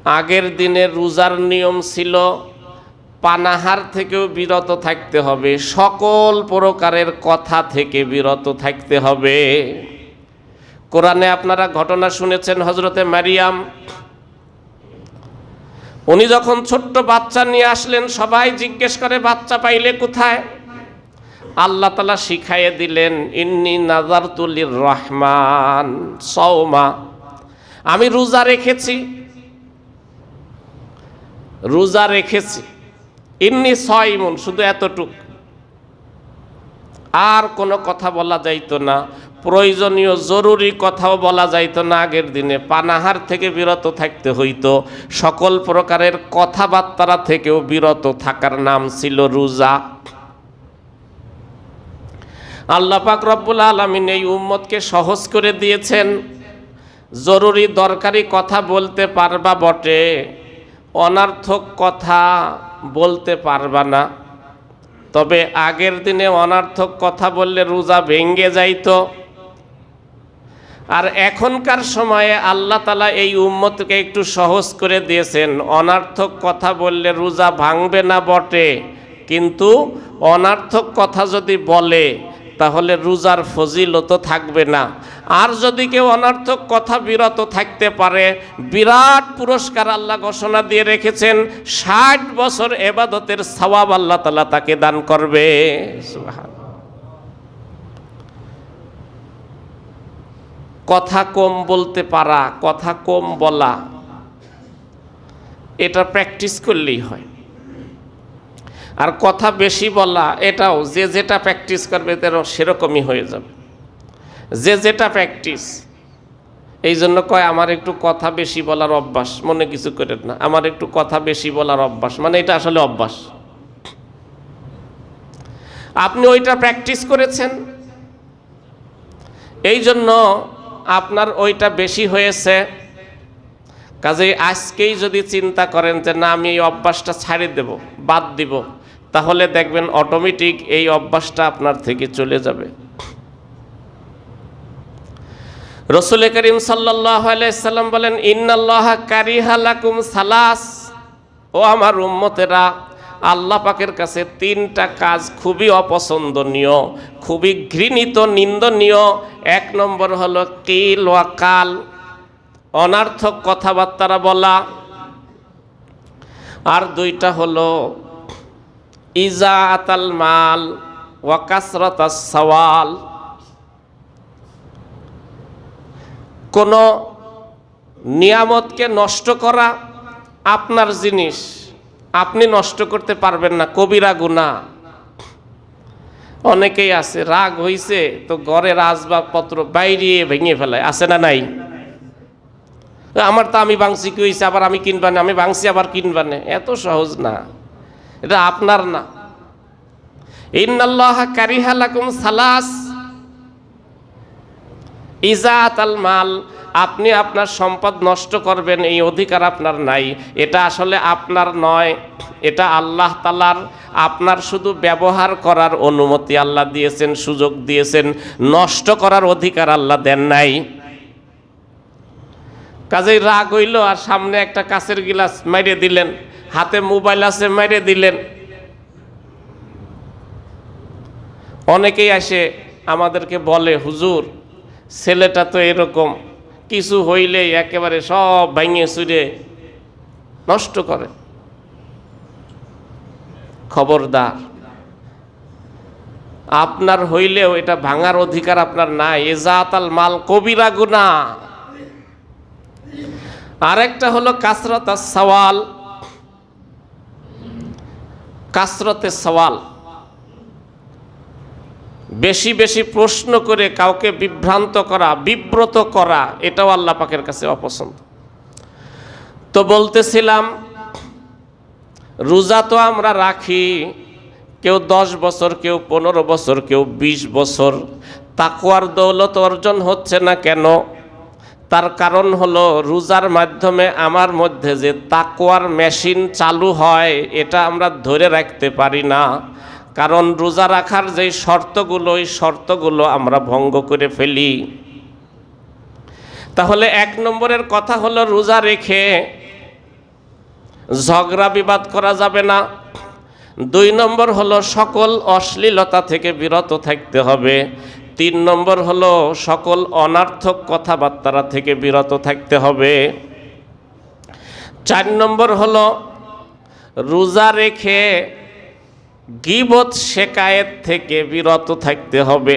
আগের দিনে রোজার নিয়ম ছিল পানাহার থেকেও বিরত থাকতে হবে, সকল প্রকারের কথা থেকে বিরত থাকতে হবে। কোরআনে আপনারা ঘটনা শুনেছেন, হযরতে মারিয়াম, উনি যখন ছোট্ট বাচ্চা নিয়ে আসলেন, সবাই জিজ্ঞেস করে বাচ্চা পাইলে কোথায়? আল্লাহ তাআলা শিখাইয়ে দিলেন, ইন্নী নাযারতু লির-রহমান সাওমা, আমি রোজা রেখেছি, রোজা রেখেছি। ইন্নী সাইমুন, শুধু এতটুক, আর কোনো কথা বলা যাইতো না, প্রয়োজনীয় জরুরি কথাও বলা যাইতো না। আগের দিনে পানাহার থেকে বিরত থাকতে হইতো, সকল প্রকারের কথাবার্তা থেকেও বিরত থাকার নাম ছিল রোজা। আল্লাহ পাক রব্বুল আলামিন এই উম্মতকে সহজ করে দিয়েছেন। জরুরি দরকারি কথা বলতে পারবা বটে, অনর্থক কথা বলতে পারবা না। তবে আগের দিনে অনর্থক কথা বললে রোজা ভেঙে যাইতো, আর এখনকার সময়ে আল্লাহ তাআলা এই উম্মতকে একটু সহজ করে দিয়েছেন। অনর্থক কথা বললে রোজা ভাঙবে না বটে, কিন্তু অনর্থক কথা যদি বলে তাহলে রোজার ফজিলত থাকবে না। আর যদি কেউ অনর্থক কথা বিরত থাকতে পারে, বিরাট পুরস্কার আল্লাহ ঘোষণা দিয়ে রেখেছেন, 60 বছর ইবাদতের সওয়াব আল্লাহ তাআলা তাকে দান করবে। সুবহানাল্লাহ। কথা কম বলতে পারা, কথা কম বলা, এটা প্র্যাকটিস করলেই হয়। আর কথা বেশি বলা, এটাও যে যেটা প্র্যাকটিস করবে তারও সেরকমই হয়ে যাবে, যে যেটা প্র্যাকটিস। এই জন্য কয় আমার একটু কথা বেশি বলার অভ্যাস, মনে কিছু করেন না, আমার একটু কথা বেশি বলার অভ্যাস, মানে এটা আসলে অভ্যাস। আপনি ওইটা প্র্যাকটিস করেছেন, এই জন্য আপনার ওইটা বেশি হয়েছে। কাজেই আজকেই যদি চিন্তা করেন যে না আমি এই অভ্যাসটা ছাড়িয়ে দেব, বাদ দিব, তাহলে দেখবেন অটোমেটিক এই অভ্যাসটা আপনার থেকে চলে যাবে। রাসূল করিম সাল্লাল্লাহু আলাইহি সাল্লাম বলেন, ইন্নাল্লাহা কারিহা লাকুম সালাস, ও আমার উম্মতেরা, আল্লাহ পাকের কাছে 3টা কাজ খুবই অপছন্দনীয়, খুবই ঘৃণিত, নিন্দনীয়। 1 নম্বর হলো কিল ওয়া কাল, অনর্থক কথাবার্তা বলা। আর 2টা হলো ইজাআতাল মাল ওয়া কাসরাতাস সওয়াল, কোন নিয়ামতকে নষ্ট করা, আপনার জিনিস আপনি নষ্ট করতে পারবেন না, কবিরা গুনাহ। অনেকেই আছে, রাগ হইছে তো ঘরের আসবাবপত্র বাইরে ভেঙে ফেলায়, আছে না নাই? আমার তো আমি ভাঙছি কি হয়েছে, আবার আমি কিনবানে, আমি ভাঙছি আবার কিনবানে, এত সহজ না, এটা আপনার না। ইন্নাল্লাহা কারিহা লাকুম সালাস, ইজাআতাল মাল, আপনি আপনার সম্পদ নষ্ট করবেন এই অধিকার আপনার নাই, এটা আসলে আপনার নয়, এটা আল্লাহ তাআলার। আপনার শুধু ব্যবহার করার অনুমতি আল্লাহ দিয়েছেন, সুযোগ দিয়েছেন, নষ্ট করার অধিকার আল্লাহ দেন নাই। কাজেই রাগ হইল আর সামনে একটা কাঁচের গিলাস মেরে দিলেন, হাতে মোবাইল আছে মেরে দিলেন। অনেকেই আসে আমাদেরকে বলে, হুজুর ছেলেটা তো এরকম, কিছু হইলেই একেবারে সব ভাঙিয়ে চুরে নষ্ট করে। খবরদার, আপনার হইলেও এটা ভাঙার অধিকার আপনার নাই। ইজাআতাল মাল কবিরা গুনাহ। আরেকটা হলো কাসরাতাস সওয়াল, কাসরাতে সওয়াল, বেশি বেশি প্রশ্ন করে কাউকে বিভ্রান্ত করা, বিব্রত করা, এটাও আল্লাহ পাকের কাছে অপছন্দ। তো বলতেছিলাম, রোজা তো আমরা রাখি, কেউ 10 বছর, কেউ 15 বছর, কেউ 20 বছর, তাকওয়ার দৌলত অর্জন হচ্ছে না কেন? তার কারণ হলো রোজার মাধ্যমে আমার মধ্যে যে তাকওয়ার মেশিন চালু হয়, এটা আমরা ধরে রাখতে পারি না। কারণ রোজা রাখার যে শর্তগুলো, ওই শর্তগুলো আমরা ভঙ্গ করে ফেলি। তাহলে 1 নম্বরের কথা হলো রোজা রেখে ঝগড়া বিবাদ করা যাবে না। 2 নম্বর হলো সকল অশ্লীলতা থেকে বিরত থাকতে হবে। 3 নম্বর হলো সকল অনার্থক কথাবার্তা থেকে বিরত থাকতে হবে। 4 নম্বর হলো রোজা রেখে গীবত শেকায়েত থেকে বিরত থাকতে হবে।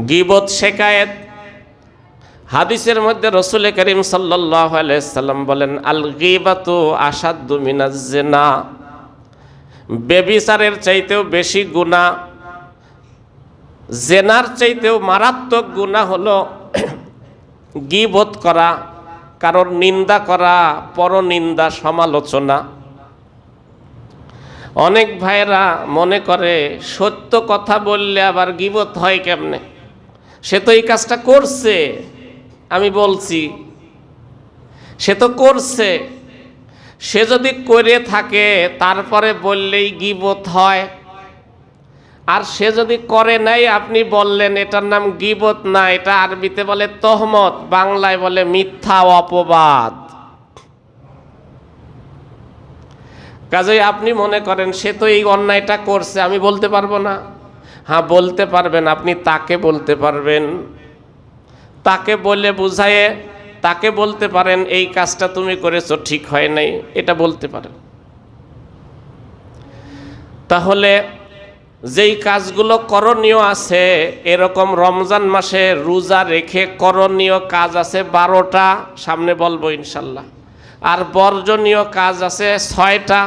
গীবত শেকায়েত, হাদিসের মধ্যে রাসূল করিম সাল্লাল্লাহু আলাইহি সাল্লাম বলেন, আল গীবাতু আশাদ্দু মিনাজ জিনা, ব্যভিচারের চাইতেও বেশি গুনাহ, জেনার চাইতেও মারাত্মক গুনাহ হলো গীবত করা, কারোর নিন্দা করা, পরনিন্দা, সমালোচনা। অনেক ভাইরা মনে করে সত্য কথা বললে আবার গীবত হয় কেমনে, সে তো এই কাজটা করছে, আমি বলছি সে তো করছে, সে যদি করে থাকে তারপরে বললেই গীবত হয়। আর সে যদি করে নাই, আপনি বললেন, এটার নাম গীবত না, এটা আরবিতে বলে তহমত, বাংলায় বলে মিথ্যা অপবাদ। কাজেই আপনি মনে করেন সে তো এই অন্যায়টা করছে, আমি বলতে পারবো না। হ্যাঁ, বলতে পারবেন, আপনি তাকে বলতে পারবেন, তাকে বলে বুঝায়ে তাকে বলতে পারেন এই কাজটা তুমি করেছো, ঠিক হয় নাই, এটা বলতে পারেন। তাহলে যেই কাজগুলো করণীয় আছে, এরকম রমজান মাসে রোজা রেখে করণীয় কাজ আছে 12টা, সামনে বলবো ইনশাল্লাহ। আর বর্জনীয় কাজ আছে 6টা।